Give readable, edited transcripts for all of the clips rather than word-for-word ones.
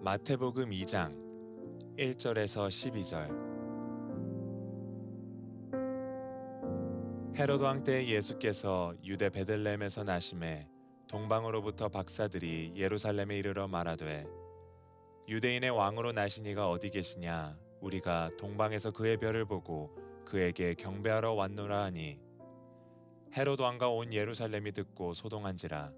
마태복음 2장 1절에서 12절. 헤롯 왕 때 예수께서 유대 베들레헴에서 나심에 동방으로부터 박사들이 예루살렘에 이르러 말하되, 유대인의 왕으로 나신 이가 어디 계시냐? 우리가 동방에서 그의 별을 보고 그에게 경배하러 왔노라 하니, 헤롯 왕과 온 예루살렘이 듣고 소동한지라.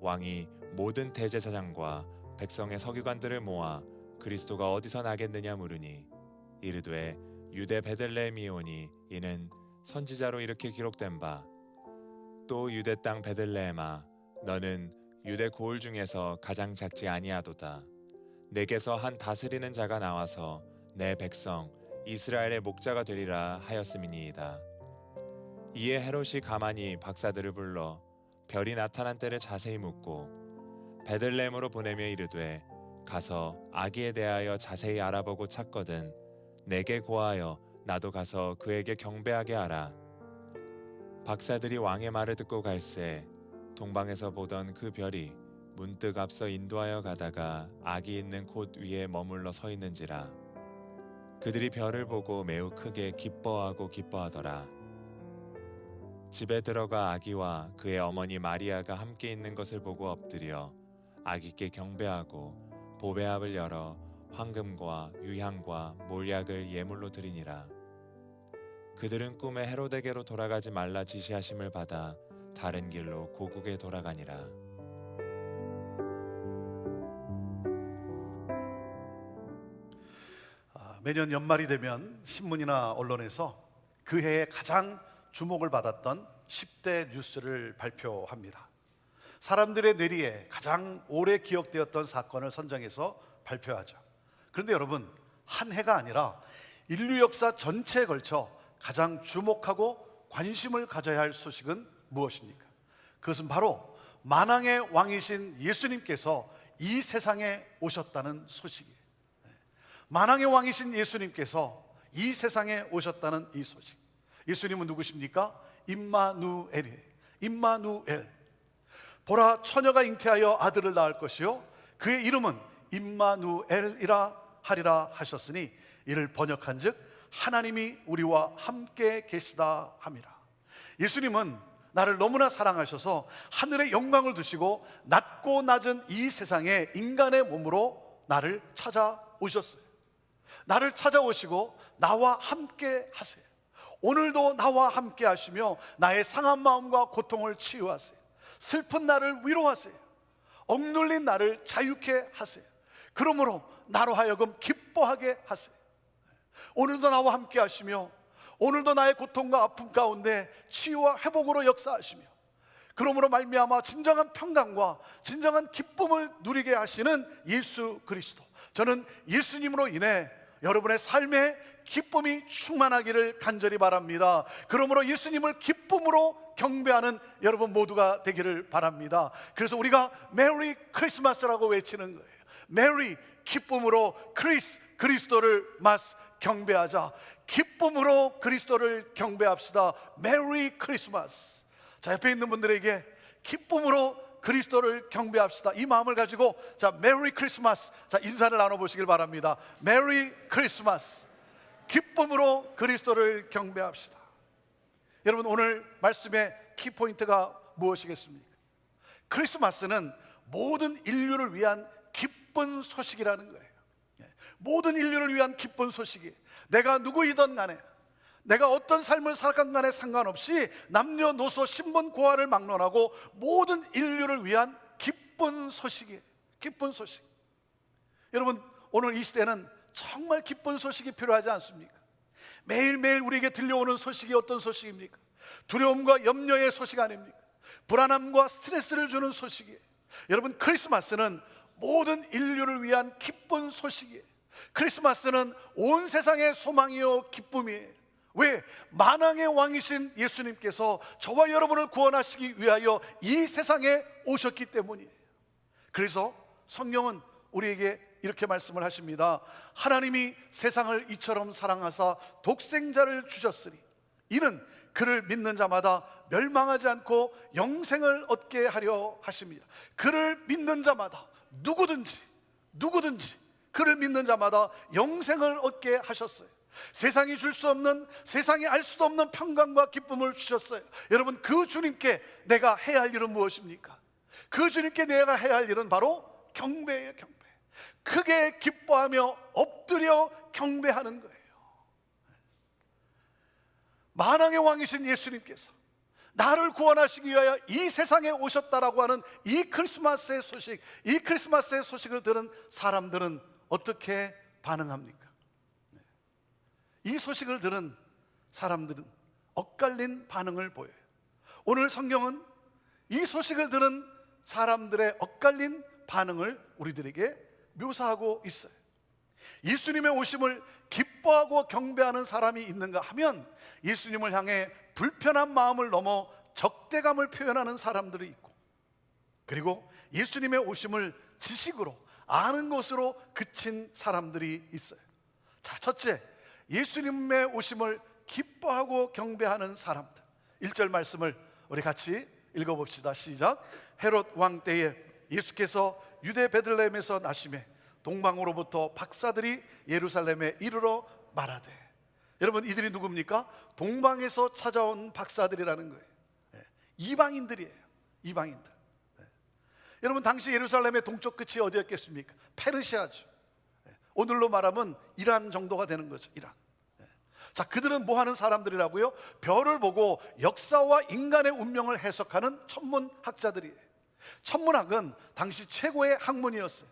왕이 모든 대제사장과 백성의 서기관들을 모아 그리스도가 어디서 나겠느냐 물으니, 이르되 유대 베들레헴이오니 이는 선지자로 이렇게 기록된 바, 또 유대 땅 베들레헴아 너는 유대 고을 중에서 가장 작지 아니하도다. 내게서 한 다스리는 자가 나와서 내 백성 이스라엘의 목자가 되리라 하였음이니이다. 이에 헤롯이 가만히 박사들을 불러 별이 나타난 때를 자세히 묻고 베들레헴으로 보내며 이르되, 가서 아기에 대하여 자세히 알아보고 찾거든 내게 고하여 나도 가서 그에게 경배하게 하라. 박사들이 왕의 말을 듣고 갈새 동방에서 보던 그 별이 문득 앞서 인도하여 가다가 아기 있는 곳 위에 머물러 서 있는지라. 그들이 별을 보고 매우 크게 기뻐하더라. 집에 들어가 아기와 그의 어머니 마리아가 함께 있는 것을 보고 엎드려 아기께 경배하고 보배합을 열어 황금과 유향과 몰약을 예물로 드리니라. 그들은 꿈에 헤롯에게로 돌아가지 말라 지시하심을 받아 다른 길로 고국에 돌아가니라. 매년 연말이 되면 신문이나 언론에서 그 해에 가장 주목을 받았던 10대 뉴스를 발표합니다. 사람들의 뇌리에 가장 오래 기억되었던 사건을 선정해서 발표하죠. 그런데 여러분, 한 해가 아니라 인류 역사 전체에 걸쳐 가장 주목하고 관심을 가져야 할 소식은 무엇입니까? 그것은 바로 만왕의 왕이신 예수님께서 이 세상에 오셨다는 소식이에요. 만왕의 왕이신 예수님께서 이 세상에 오셨다는 이 소식. 예수님은 누구십니까? 임마누엘이에요. 임마누엘. 보라, 처녀가 잉태하여 아들을 낳을 것이요 그의 이름은 임마누엘이라 하리라 하셨으니, 이를 번역한즉 하나님이 우리와 함께 계시다 함이라. 예수님은 나를 너무나 사랑하셔서 하늘의 영광을 두시고 낮고 낮은 이 세상에 인간의 몸으로 나를 찾아오셨어요. 나를 찾아오시고 나와 함께 하세요. 오늘도 나와 함께 하시며 나의 상한 마음과 고통을 치유하세요. 슬픈 나를 위로하세요. 억눌린 나를 자유케 하세요. 그러므로 나로 하여금 기뻐하게 하세요. 오늘도 나와 함께 하시며 오늘도 나의 고통과 아픔 가운데 치유와 회복으로 역사하시며, 그러므로 말미암아 진정한 평강과 진정한 기쁨을 누리게 하시는 예수 그리스도, 저는 예수님으로 인해 여러분의 삶에 기쁨이 충만하기를 간절히 바랍니다. 그러므로 예수님을 기쁨으로 경배하는 여러분 모두가 되기를 바랍니다. 그래서 우리가 메리 크리스마스라고 외치는 거예요. 메리, 기쁨으로, 그리스도를 경배하자. 기쁨으로 그리스도를 경배합시다. 메리 크리스마스. 자, 옆에 있는 분들에게 기쁨으로 그리스도를 경배합시다, 이 마음을 가지고 자, 메리 크리스마스, 자, 인사를 나눠보시길 바랍니다. 메리 크리스마스. 기쁨으로 그리스도를 경배합시다. 여러분, 오늘 말씀의 키포인트가 무엇이겠습니까? 크리스마스는 모든 인류를 위한 기쁜 소식이라는 거예요. 모든 인류를 위한 기쁜 소식이, 내가 누구이든 간에, 내가 어떤 삶을 살아간 간에 상관없이 남녀노소 신분 고하를 막론하고 모든 인류를 위한 기쁜 소식이에요. 기쁜 소식. 여러분, 오늘 이 시대는 정말 기쁜 소식이 필요하지 않습니까? 매일매일 우리에게 들려오는 소식이 어떤 소식입니까? 두려움과 염려의 소식 아닙니까? 불안함과 스트레스를 주는 소식이에요. 여러분, 크리스마스는 모든 인류를 위한 기쁜 소식이에요. 크리스마스는 온 세상의 소망이요 기쁨이에요. 왜? 만왕의 왕이신 예수님께서 저와 여러분을 구원하시기 위하여 이 세상에 오셨기 때문이에요. 그래서 성경은 우리에게 이렇게 말씀을 하십니다. 하나님이 세상을 이처럼 사랑하사 독생자를 주셨으니 이는 그를 믿는 자마다 멸망하지 않고 영생을 얻게 하려 하십니다. 그를 믿는 자마다 누구든지 그를 믿는 자마다 영생을 얻게 하셨어요. 세상이 줄 수 없는, 세상이 알 수도 없는 평강과 기쁨을 주셨어요. 여러분, 그 주님께 내가 해야 할 일은 무엇입니까? 그 주님께 내가 해야 할 일은 바로 경배예요. 경배. 크게 기뻐하며 엎드려 경배하는 거예요. 만왕의 왕이신 예수님께서 나를 구원하시기 위하여 이 세상에 오셨다라고 하는 이 크리스마스의 소식을 들은 사람들은 어떻게 반응합니까? 이 소식을 들은 사람들은 엇갈린 반응을 보여요. 오늘 성경은 이 소식을 들은 사람들의 엇갈린 반응을 우리들에게 묘사하고 있어요. 예수님의 오심을 기뻐하고 경배하는 사람이 있는가 하면 예수님을 향해 불편한 마음을 넘어 적대감을 표현하는 사람들이 있고, 그리고 예수님의 오심을 지식으로 아는 것으로 그친 사람들이 있어요. 자, 첫째, 예수님의 오심을 기뻐하고 경배하는 사람들. 1절 말씀을 우리 같이 읽어봅시다. 시작. 헤롯 왕 때에 예수께서 유대 베들레헴에서 나심에 동방으로부터 박사들이 예루살렘에 이르러 말하되. 여러분, 이들이 누굽니까? 동방에서 찾아온 박사들이라는 거예요. 이방인들이에요. 이방인들. 여러분, 당시 예루살렘의 동쪽 끝이 어디였겠습니까? 페르시아죠. 오늘로 말하면 이란 정도가 되는 거죠. 이란. 자, 그들은 뭐 하는 사람들이라고요? 별을 보고 역사와 인간의 운명을 해석하는 천문학자들이에요. 천문학은 당시 최고의 학문이었어요.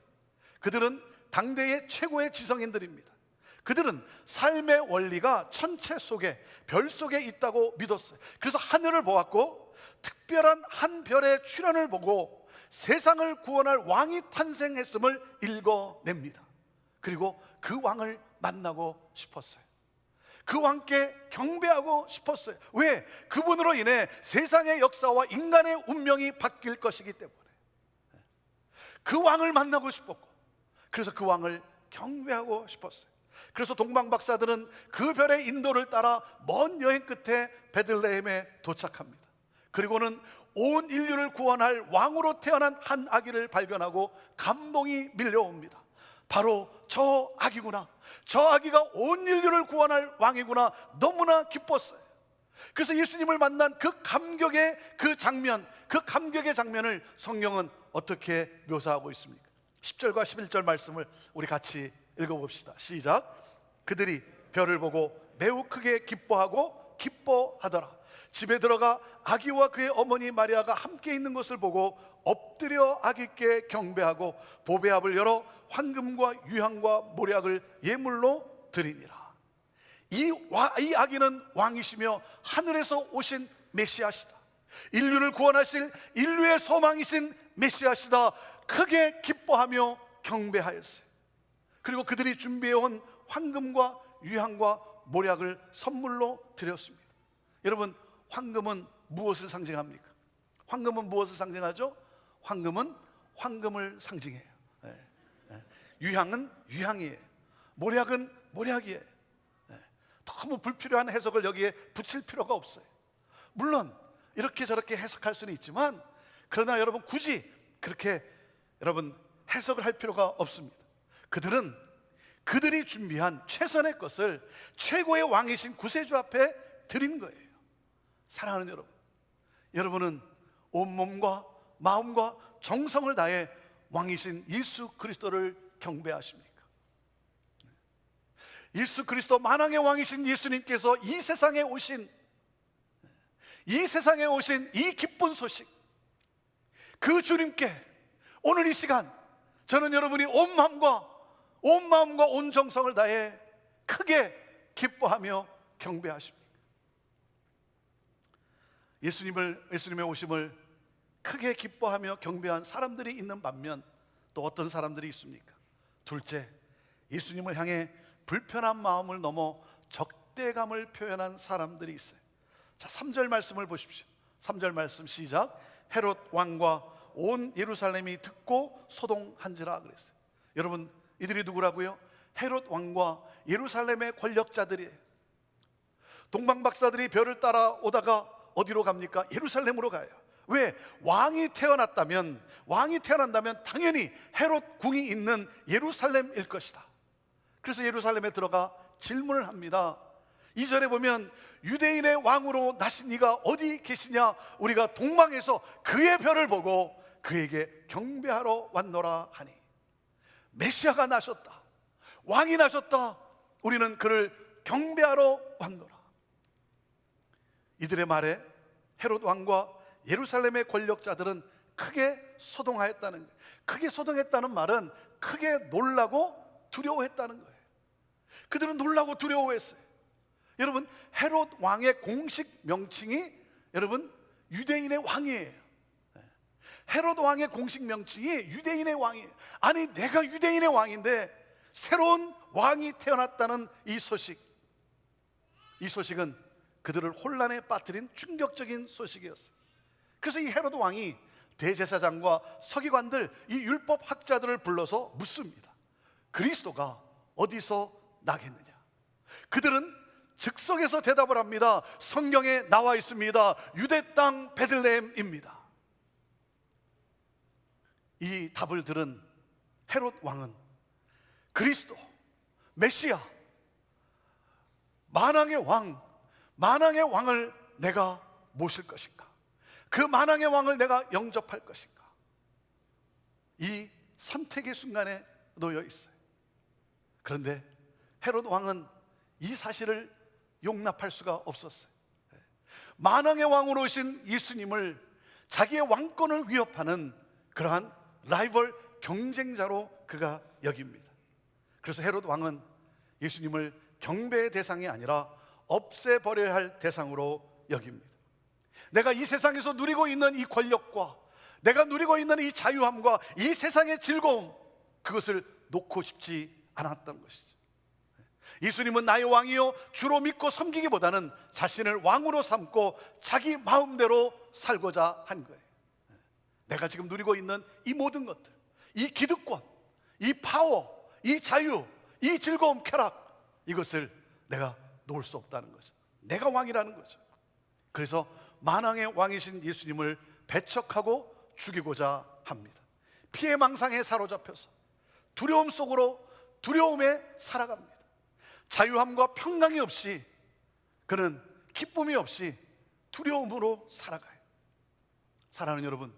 그들은 당대의 최고의 지성인들입니다. 그들은 삶의 원리가 천체 속에, 별 속에 있다고 믿었어요. 그래서 하늘을 보았고 특별한 한 별의 출현을 보고 세상을 구원할 왕이 탄생했음을 읽어냅니다. 그리고 그 왕을 만나고 싶었어요. 그 왕께 경배하고 싶었어요. 왜? 그분으로 인해 세상의 역사와 인간의 운명이 바뀔 것이기 때문에. 그 왕을 만나고 싶었고, 그래서 그 왕을 경배하고 싶었어요. 그래서 동방 박사들은 그 별의 인도를 따라 먼 여행 끝에 베들레헴에 도착합니다. 그리고는 온 인류를 구원할 왕으로 태어난 한 아기를 발견하고 감동이 밀려옵니다. 바로 저 아기구나, 저 아기가 온 인류를 구원할 왕이구나, 너무나 기뻤어요. 그래서 예수님을 만난 그 감격의 그 장면, 그 감격의 장면을 성경은 어떻게 묘사하고 있습니까? 10절과 11절 말씀을 우리 같이 읽어봅시다. 시작. 그들이 별을 보고 매우 크게 기뻐하고 기뻐하더라. 집에 들어가 아기와 그의 어머니 마리아가 함께 있는 것을 보고 엎드려 아기께 경배하고 보배압을 열어 황금과 유향과 모략을 예물로 드리니라. 이 아기는 왕이시며 하늘에서 오신 메시아시다. 인류를 구원하실 인류의 소망이신 메시아시다. 크게 기뻐하며 경배하였어요. 그리고 그들이 준비해온 황금과 유향과 모략을 선물로 드렸습니다. 여러분, 황금은 무엇을 상징합니까? 황금은 무엇을 상징하죠? 황금은 황금을 상징해요. 유향은 유향이에요. 모략은 모략이에요. 너무 불필요한 해석을 여기에 붙일 필요가 없어요. 물론 이렇게 저렇게 해석할 수는 있지만, 그러나 여러분 굳이 그렇게 여러분 해석을 할 필요가 없습니다. 그들은 그들이 준비한 최선의 것을 최고의 왕이신 구세주 앞에 드린 거예요. 사랑하는 여러분, 여러분은 온몸과 마음과 정성을 다해 왕이신 예수 그리스도를 경배하십니까? 예수 그리스도, 만왕의 왕이신 예수님께서 이 세상에 오신 이 기쁜 소식, 그 주님께 오늘 이 시간 저는 여러분이 온 마음과 온 정성을 다해 크게 기뻐하며 경배하십니까? 예수님의 오심을 크게 기뻐하며 경배한 사람들이 있는 반면 또 어떤 사람들이 있습니까? 둘째, 예수님을 향해 불편한 마음을 넘어 적대감을 표현한 사람들이 있어요. 자, 3절 말씀을 보십시오. 3절 말씀 시작. 헤롯 왕과 온 예루살렘이 듣고 소동한지라 그랬어요. 여러분, 이들이 누구라고요? 헤롯 왕과 예루살렘의 권력자들이에요. 동방 박사들이 별을 따라오다가 어디로 갑니까? 예루살렘으로 가요. 왜? 왕이 태어난다면 당연히 헤롯 궁이 있는 예루살렘일 것이다. 그래서 예루살렘에 들어가 질문을 합니다. 2절에 보면 유대인의 왕으로 나신 이가 어디 계시냐? 우리가 동방에서 그의 별을 보고 그에게 경배하러 왔노라 하니. 메시아가 나셨다, 왕이 나셨다, 우리는 그를 경배하러 왔노라. 이들의 말에 헤롯 왕과 예루살렘의 권력자들은 크게 소동하였다는 거예요. 크게 소동했다는 말은 크게 놀라고 두려워했다는 거예요. 그들은 놀라고 두려워했어요. 여러분, 헤롯 왕의 공식 명칭이 여러분 유대인의 왕이에요. 헤롯 왕의 공식 명칭이 유대인의 왕이에요. 아니, 내가 유대인의 왕인데 새로운 왕이 태어났다는 이 소식은 그들을 혼란에 빠뜨린 충격적인 소식이었어요. 그래서 이 헤롯 왕이 대제사장과 서기관들, 이 율법 학자들을 불러서 묻습니다. 그리스도가 어디서 나겠느냐? 그들은 즉석에서 대답을 합니다. 성경에 나와 있습니다. 유대 땅 베들레헴입니다. 이 답을 들은 헤롯 왕은 그리스도, 메시아, 만왕의 왕을 내가 모실 것인가? 그 만왕의 왕을 내가 영접할 것인가? 이 선택의 순간에 놓여 있어요. 그런데 헤롯 왕은 이 사실을 용납할 수가 없었어요. 만왕의 왕으로 오신 예수님을 자기의 왕권을 위협하는 그러한 라이벌 경쟁자로 그가 여깁니다. 그래서 헤롯 왕은 예수님을 경배의 대상이 아니라 없애버려야 할 대상으로 여깁니다. 내가 이 세상에서 누리고 있는 이 권력과 내가 누리고 있는 이 자유함과 이 세상의 즐거움, 그것을 놓고 싶지 않았던 것이죠. 예수님은 나의 왕이요 주로 믿고 섬기기보다는 자신을 왕으로 삼고 자기 마음대로 살고자 한 거예요. 내가 지금 누리고 있는 이 모든 것들, 이 기득권, 이 파워, 이 자유, 이 즐거움, 쾌락, 이것을 내가 놓을 수 없다는 거죠. 내가 왕이라는 거죠. 그래서 만왕의 왕이신 예수님을 배척하고 죽이고자 합니다. 피해망상에 사로잡혀서 두려움 속으로 두려움에 살아갑니다. 자유함과 평강이 없이, 그는 기쁨이 없이 두려움으로 살아가요. 사랑하는 여러분,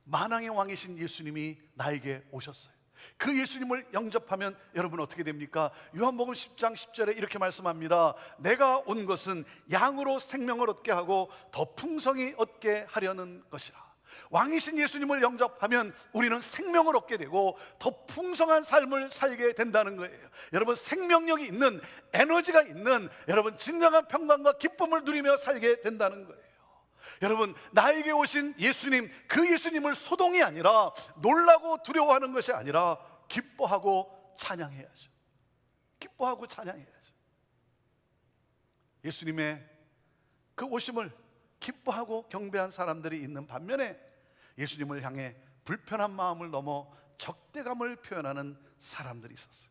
만왕의 왕이신 예수님이 나에게 오셨어요. 그 예수님을 영접하면 여러분 어떻게 됩니까? 요한복음 10장 10절에 이렇게 말씀합니다. 내가 온 것은 양으로 생명을 얻게 하고 더 풍성히 얻게 하려는 것이라. 왕이신 예수님을 영접하면 우리는 생명을 얻게 되고 더 풍성한 삶을 살게 된다는 거예요. 여러분, 생명력이 있는, 에너지가 있는, 여러분 진정한 평강과 기쁨을 누리며 살게 된다는 거예요. 여러분, 나에게 오신 예수님, 그 예수님을 소동이 아니라 놀라고 두려워하는 것이 아니라 기뻐하고 찬양해야죠. 기뻐하고 찬양해야죠. 예수님의 그 오심을 기뻐하고 경배한 사람들이 있는 반면에 예수님을 향해 불편한 마음을 넘어 적대감을 표현하는 사람들이 있었어요.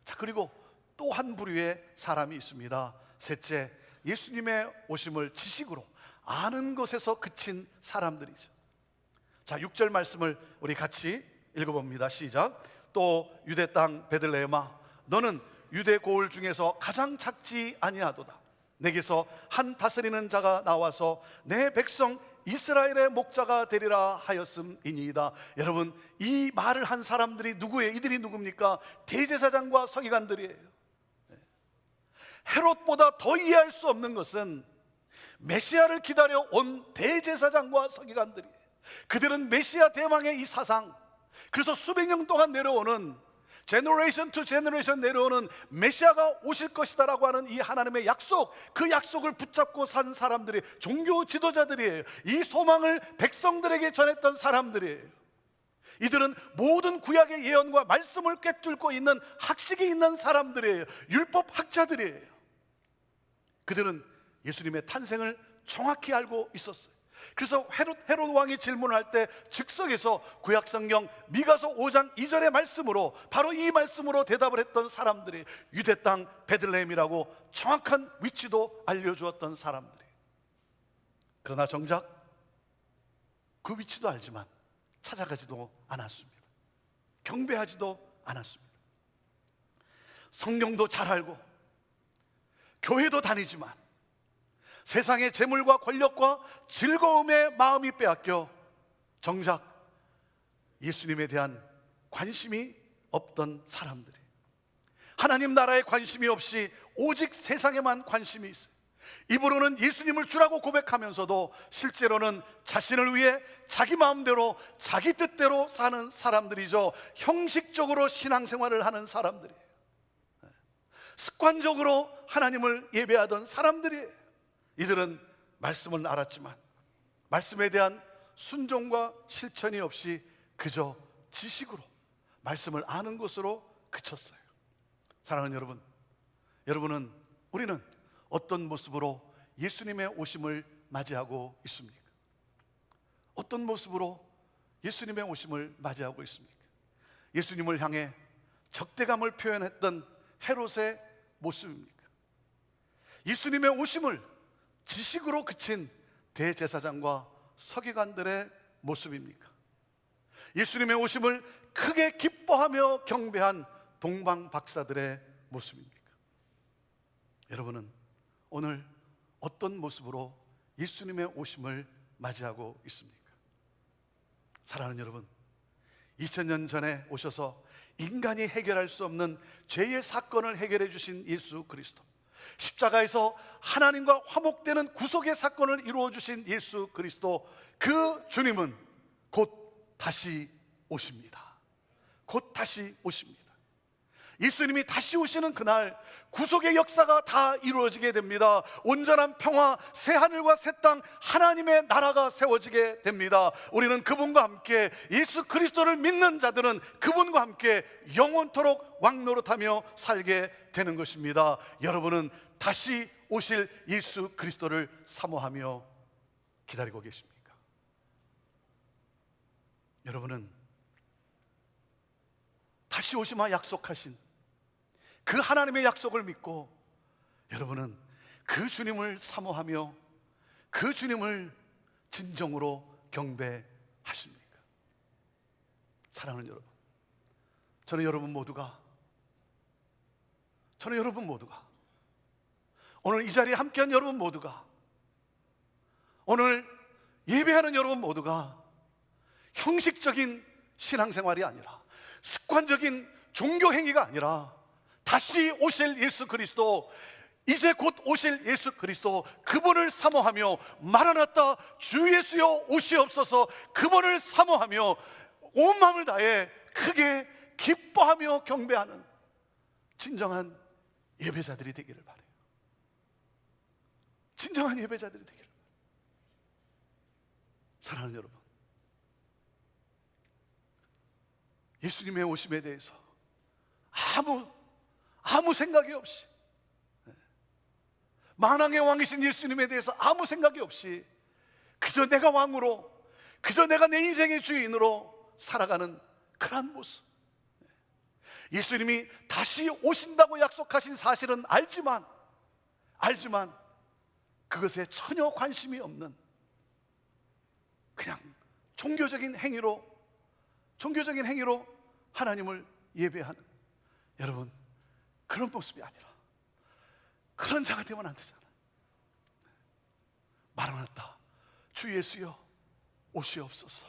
자, 그리고 또 한 부류의 사람이 있습니다. 셋째, 예수님의 오심을 지식으로 아는 것에서 그친 사람들이죠. 자, 6절 말씀을 우리 같이 읽어봅니다. 시작. 또 유대 땅 베들레헴아, 너는 유대 고을 중에서 가장 작지 아니하도다. 내게서 한 다스리는 자가 나와서 내 백성 이스라엘의 목자가 되리라 하였음이니이다. 여러분, 이 말을 한 사람들이 누구예요? 이들이 누굽니까? 대제사장과 서기관들이에요. 헤롯보다 더 이해할 수 없는 것은 메시아를 기다려 온 대제사장과 서기관들이에요. 그들은 메시아 대망의 이 사상, 그래서 수백 년 동안 내려오는, 제너레이션 투 제너레이션 내려오는 메시아가 오실 것이다라고 하는 이 하나님의 약속, 그 약속을 붙잡고 산 사람들이 종교 지도자들이에요. 이 소망을 백성들에게 전했던 사람들이에요. 이들은 모든 구약의 예언과 말씀을 꿰뚫고 있는 학식이 있는 사람들이에요. 율법 학자들이에요. 그들은 예수님의 탄생을 정확히 알고 있었어요. 그래서 헤롯 왕이 질문할 때 즉석에서 구약성경 미가서 5장 2절의 말씀으로, 바로 이 말씀으로 대답을 했던 사람들이 유대 땅 베들레헴이라고 정확한 위치도 알려주었던 사람들이. 그러나 정작 그 위치도 알지만 찾아가지도 않았습니다. 경배하지도 않았습니다. 성경도 잘 알고 교회도 다니지만 세상의 재물과 권력과 즐거움에 마음이 빼앗겨 정작 예수님에 대한 관심이 없던 사람들이, 하나님 나라에 관심이 없이 오직 세상에만 관심이 있어요. 입으로는 예수님을 주라고 고백하면서도 실제로는 자신을 위해 자기 마음대로 자기 뜻대로 사는 사람들이죠. 형식적으로 신앙생활을 하는 사람들이에요. 습관적으로 하나님을 예배하던 사람들이에요. 이들은 말씀을 알았지만 말씀에 대한 순종과 실천이 없이 그저 지식으로 말씀을 아는 것으로 그쳤어요. 사랑하는 여러분, 우리는 어떤 모습으로 예수님의 오심을 맞이하고 있습니까? 어떤 모습으로 예수님의 오심을 맞이하고 있습니까? 예수님을 향해 적대감을 표현했던 헤롯의 모습입니까? 예수님의 오심을 지식으로 그친 대제사장과 서기관들의 모습입니까? 예수님의 오심을 크게 기뻐하며 경배한 동방 박사들의 모습입니까? 여러분은 오늘 어떤 모습으로 예수님의 오심을 맞이하고 있습니까? 사랑하는 여러분, 2000년 전에 오셔서 인간이 해결할 수 없는 죄의 사건을 해결해 주신 예수 그리스도, 십자가에서 하나님과 화목되는 구속의 사건을 이루어 주신 예수 그리스도, 그 주님은 곧 다시 오십니다. 곧 다시 오십니다. 예수님이 다시 오시는 그날 구속의 역사가 다 이루어지게 됩니다. 온전한 평화, 새 하늘과 새 땅, 하나님의 나라가 세워지게 됩니다. 우리는 그분과 함께, 예수 그리스도를 믿는 자들은 그분과 함께 영원토록 왕노릇하며 살게 되는 것입니다. 여러분은 다시 오실 예수 그리스도를 사모하며 기다리고 계십니까? 여러분은 다시 오시마 약속하신 그 하나님의 약속을 믿고 여러분은 그 주님을 사모하며 그 주님을 진정으로 경배하십니까? 사랑하는 여러분, 저는 여러분 모두가 오늘 이 자리에 함께한 여러분 모두가, 오늘 예배하는 여러분 모두가 형식적인 신앙생활이 아니라, 습관적인 종교 행위가 아니라 다시 오실 예수 그리스도, 이제 곧 오실 예수 그리스도, 그분을 사모하며 마라나타 주 예수여 오시옵소서, 그분을 사모하며 온 마음을 다해 크게 기뻐하며 경배하는 진정한 예배자들이 되기를 바라요. 진정한 예배자들이 되기를 바라요. 사랑하는 여러분, 예수님의 오심에 대해서 아무 생각이 없이, 만왕의 왕이신 예수님에 대해서 아무 생각이 없이 그저 내가 왕으로, 그저 내가 내 인생의 주인으로 살아가는 그러한 모습, 예수님이 다시 오신다고 약속하신 사실은 알지만 그것에 전혀 관심이 없는 그냥 종교적인 행위로 하나님을 예배하는, 여러분, 그런 모습이 아니라 그런 자가 되면 안 되잖아요. 마라나타 주 예수여 오시옵소서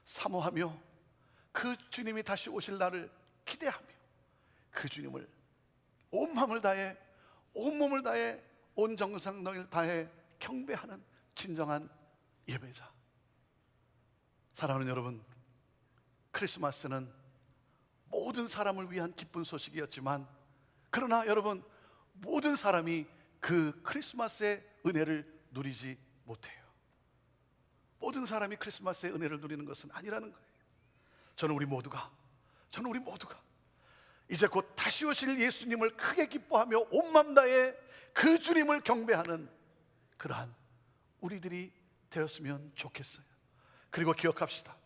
사모하며 그 주님이 다시 오실 날을 기대하며 그 주님을 온 마음을 다해, 온 몸을 다해, 온 정성을 다해 경배하는 진정한 예배자. 사랑하는 여러분, 크리스마스는 모든 사람을 위한 기쁜 소식이었지만, 그러나 여러분, 모든 사람이 그 크리스마스의 은혜를 누리지 못해요. 모든 사람이 크리스마스의 은혜를 누리는 것은 아니라는 거예요. 저는 우리 모두가 이제 곧 다시 오실 예수님을 크게 기뻐하며 온 마음 다해 그 주님을 경배하는 그러한 우리들이 되었으면 좋겠어요. 그리고 기억합시다.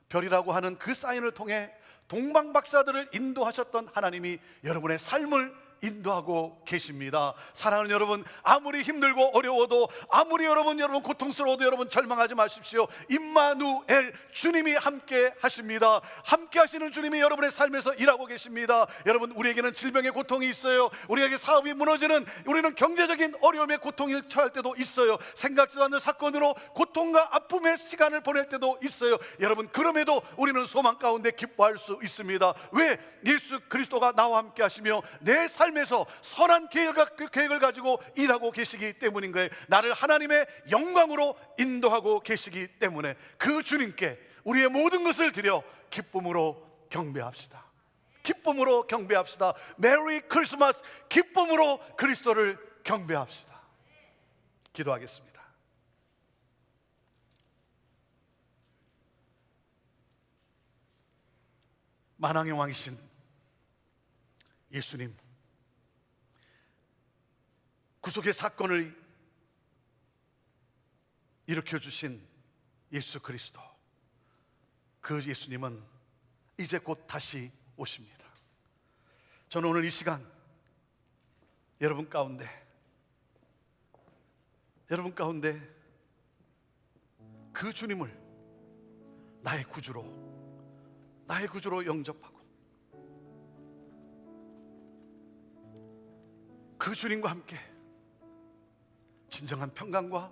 별이라고 하는 그 사인을 통해 동방 박사들을 인도하셨던 하나님이 여러분의 삶을 인도하고 계십니다. 사랑하는 여러분, 아무리 힘들고 어려워도, 아무리 여러분 고통스러워도 여러분 절망하지 마십시오. 임마누엘, 주님이 함께 하십니다. 함께 하시는 주님이 여러분의 삶에서 일하고 계십니다. 여러분, 우리에게는 질병의 고통이 있어요. 우리에게 사업이 무너지는, 우리는 경제적인 어려움의 고통을 처할 때도 있어요. 생각지도 않는 사건으로 고통과 아픔의 시간을 보낼 때도 있어요. 여러분, 그럼에도 우리는 소망 가운데 기뻐할 수 있습니다. 왜? 예수 그리스도가 나와 함께 하시며 내 삶에서 선한 계획을 가지고 일하고 계시기 때문인 거예요. 나를 하나님의 영광으로 인도하고 계시기 때문에 그 주님께 우리의 모든 것을 드려 기쁨으로 경배합시다. 기쁨으로 경배합시다. 메리 크리스마스. 기쁨으로 그리스도를 경배합시다. 기도하겠습니다. 만왕의 왕이신 예수님, 구속의 사건을 일으켜주신 예수 그리스도, 그 예수님은 이제 곧 다시 오십니다. 저는 오늘 이 시간 여러분 가운데 그 주님을 나의 구주로 영접하고 그 주님과 함께 진정한 평강과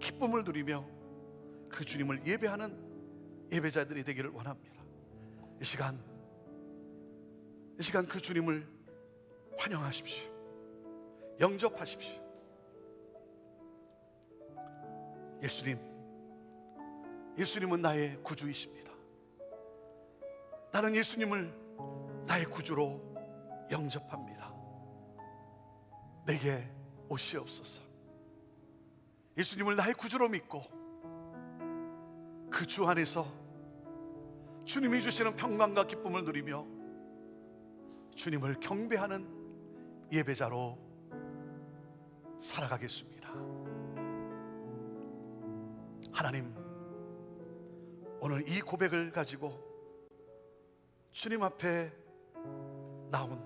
기쁨을 누리며 그 주님을 예배하는 예배자들이 되기를 원합니다. 이 시간 그 주님을 환영하십시오. 영접하십시오. 예수님은 나의 구주이십니다. 나는 예수님을 나의 구주로 영접합니다. 내게 오시옵소서. 예수님을 나의 구주로 믿고 그 주 안에서 주님이 주시는 평강과 기쁨을 누리며 주님을 경배하는 예배자로 살아가겠습니다. 하나님, 오늘 이 고백을 가지고 주님 앞에 나온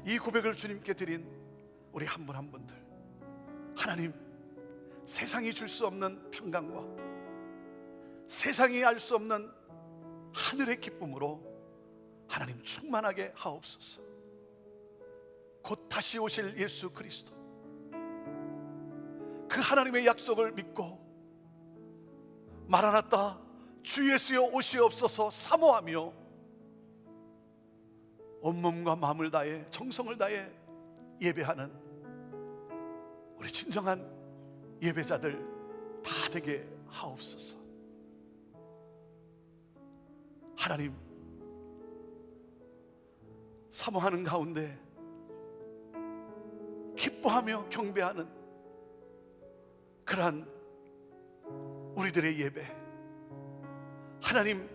이 고백을 주님께 드린 우리 한 분 한 분들, 하나님, 세상이 줄 수 없는 평강과 세상이 알 수 없는 하늘의 기쁨으로 하나님 충만하게 하옵소서. 곧 다시 오실 예수 그리스도, 그 하나님의 약속을 믿고 마라나타 주 예수여 오시옵소서 사모하며 온몸과 마음을 다해 정성을 다해 예배하는 우리 진정한 예배자들 다 되게 하옵소서. 하나님, 사모하는 가운데 기뻐하며 경배하는 그러한 우리들의 예배, 하나님,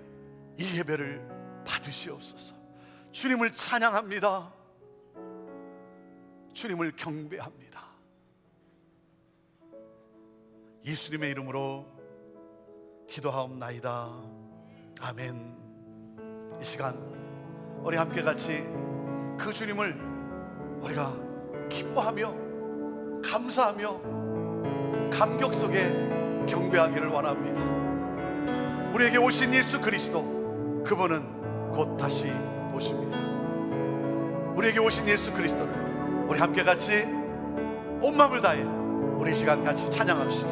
이 예배를 받으시옵소서. 주님을 찬양합니다. 주님을 경배합니다. 예수님의 이름으로 기도하옵나이다. 아멘. 이 시간 우리 함께 같이 그 주님을 우리가 기뻐하며 감사하며 감격 속에 경배하기를 원합니다. 우리에게 오신 예수 그리스도, 그분은 곧 다시 오십니다. 우리에게 오신 예수 그리스도를 우리 함께 같이 온 마음을 다해 우리 이 시간 같이 찬양합시다.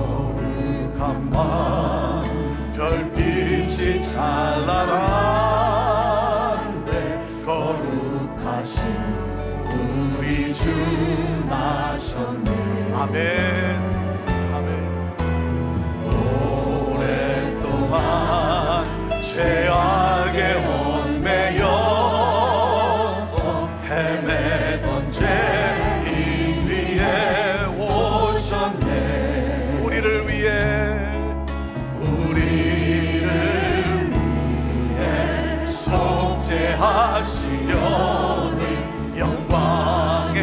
거룩한 밤 별빛이 찬란한데 거룩하신 우리 주 나셨네. 아멘. 오랫동안 죄악에 얽매여서 헤매던 죄인 위에 오셨네. 우리를 위해 속죄하시려니 영광의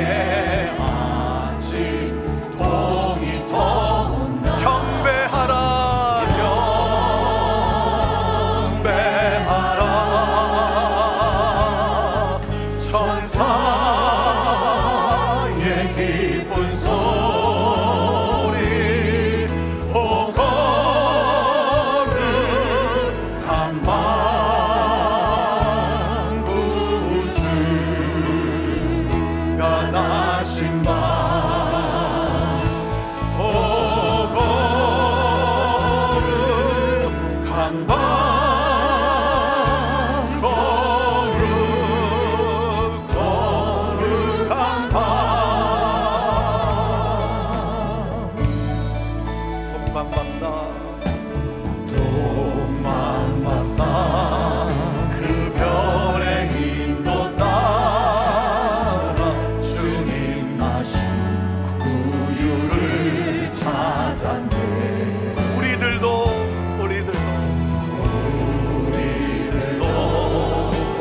찾았네. 우리들도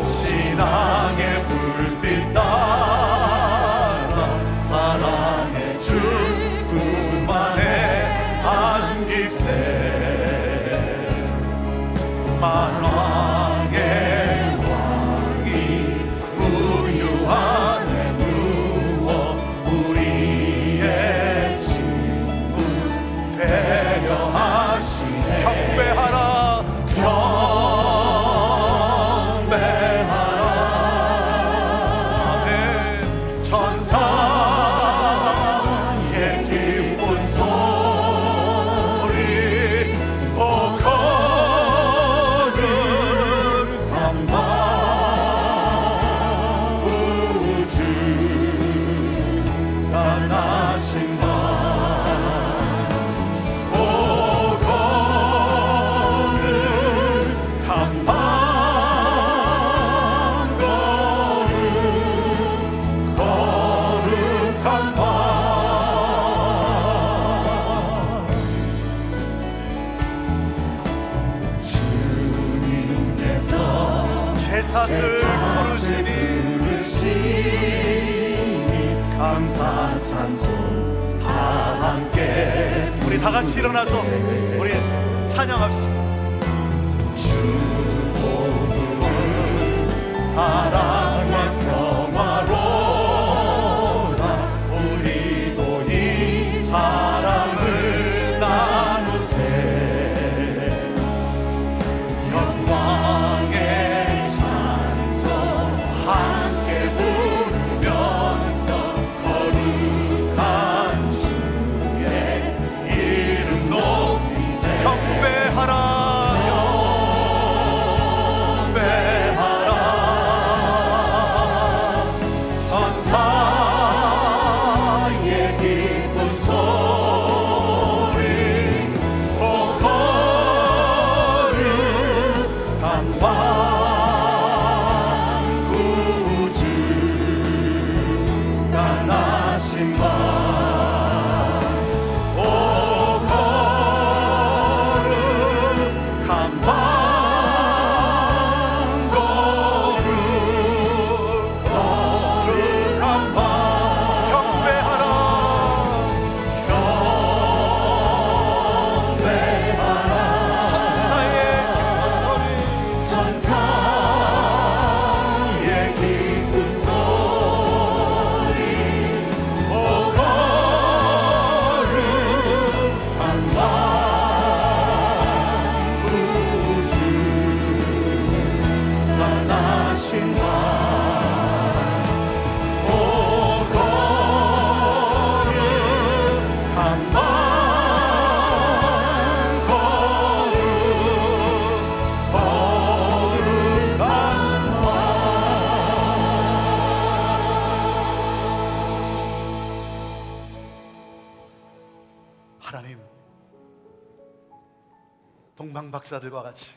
신앙의 불빛 따라 사랑의 주뿐만의 안기세. 만왕의 왕이 구유 안에 누워 우리의 친구 되려 하시네. 경배하라 천사의 기쁜 소리 오 거룩한 밤 우주 떠나신 밤 오 거룩한 밤 거룩한 밤 주님께서 제사를 부르시니 감사 찬송 다 함께 우리 다 같이 일어나서 우리 찬양합시다. 사랑과 평화로라 우리도 이 사랑을 나누세. 영광의 찬송 함께 부르면서 거룩한 주의 이름 높이세. 경배하라 천사의 기쁜 소리 오 거룩한 밤 구주 떠나신 밤 오 거룩한 밤 거룩한 밤 경배하라 천사의 기쁜 소리 천사의 기쁜 소리 오 거룩한 밤 우주 떠나신 밤 오 거룩한 밤 거룩한 하나님, 동방 박사들과 같이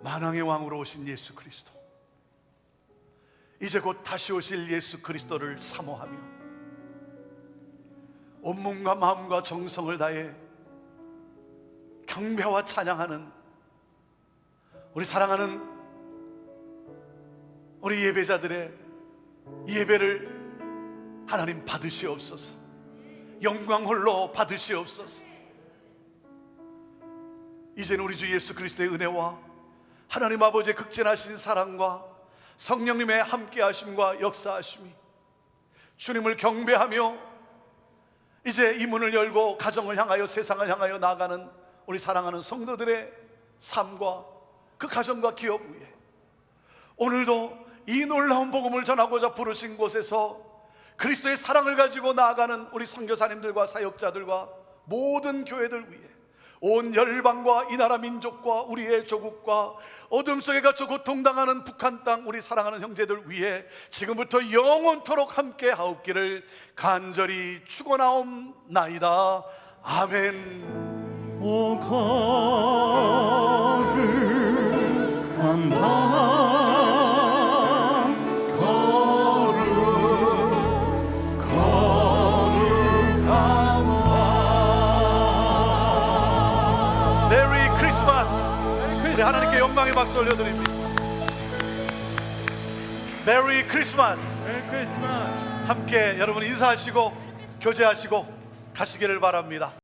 만왕의 왕으로 오신 예수 그리스도, 이제 곧 다시 오실 예수 그리스도를 사모하며 온몸과 마음과 정성을 다해 경배와 찬양하는 우리 사랑하는 우리 예배자들의 예배를 하나님 받으시옵소서. 영광 홀로 받으시옵소서. 이제는 우리 주 예수 그리스도의 은혜와 하나님 아버지의 극진하신 사랑과 성령님의 함께하심과 역사하심이 주님을 경배하며 이제 이 문을 열고 가정을 향하여 세상을 향하여 나아가는 우리 사랑하는 성도들의 삶과 그 가정과 기업 위에 오늘도 이 놀라운 복음을 전하고자 부르신 곳에서 그리스도의 사랑을 가지고 나아가는 우리 선교사님들과 사역자들과 모든 교회들 위해 온 열방과 이 나라 민족과 우리의 조국과 어둠 속에 갇혀 고통당하는 북한 땅 우리 사랑하는 형제들 위해 지금부터 영원토록 함께 하옵기를 간절히 축원하옵나이다. 아멘. 오 거룩한 밤 거룩한 밤 우리 하나님께 영광의 박수 올려드립니다. 메리 크리스마스. 메리 크리스마스. 함께 여러분 인사하시고 교제하시고 가시기를 바랍니다.